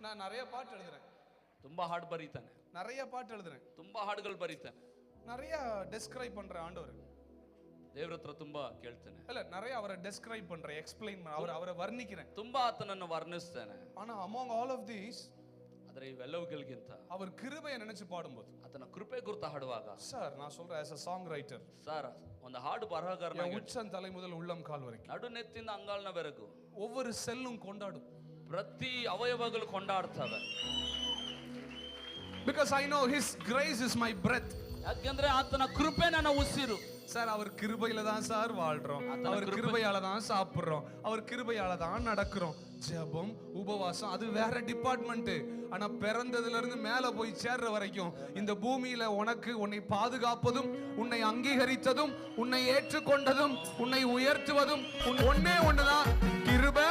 நான் நிறைய பாட்டு எழுதுறேன். ತುಂಬಾ ಹಾಡು ಬರೀತಾನೆ. நிறைய பாட்டு எழுதுறேன். ತುಂಬಾ ಹಾಡುಗಳು ಬರೀತಾನೆ. நிறைய டெஸ்கிரைப் பண்ற ஆண்டவர். ದೇವರ ಹತ್ರ ತುಂಬಾ ಕೇಳ್ತಾನೆ. இல்ல நிறைய அவரை டெஸ்கிரைப் பண்றேன், எக்ஸ்பிளைன் அவரை வர்ணிக்கிறேன். ತುಂಬಾ ಆತನನ್ನು ವರ್ಣಿಸ್ತಾನೆ. ஆனா among all of these ಆದರೆ ಇವೆಲ್ಲವುಗಳಿಗಿಂತ அவர் கிருபையை நினைச்சு பாடும்போது, ಆತನ ಕೃಪೆ ಕುರಿತು ಹಾಡುವಾಗ, சார் நான் சொல்றேன் as a song writer, sir ಒಂದು ಹಾಡು ಬರಹಗಾರನಾಗಿ உச்சம் தலை முதல் உள்ளம் கால் வரைக்கும் ನಡುನೆತ್ತಿಂದ ಅಂಗಾಲ್ನವರೆಗೂ ஒவ்வொரு செல்லும் கொண்டாடும். ಪ್ರತಿ ಅವಯವಗಳು ಕೊಂಡಾಡ್ತವೆ. Because I know his grace is my breath. ಯಾಕೆಂದ್ರೆ ಆತನ ಕೃಪೆ ನನ್ನ ಉಸಿರು. சார் அவர் கிருபையில தான் சார் வாழ்றோம், அவர் கிருபையால தான் சாப்பிடுறோம், அவர் கிருபையால தான் நடக்கிறோம். ஜெபம் உபவாசம் அது வேற டிபார்ட்மெண்ட். ஆனா பிறந்ததுல இருந்து மேல போய் சேர்ற வரைக்கும் இந்த பூமியில உனக்கு உன்னை பாதுகாப்பதும், உன்னை அங்கீகரித்ததும், உன்னை ஏற்றுக்கொண்டதும், உன்னை உயர்த்துவதும் ஒன்னே ஒண்ணுதான், கிருபை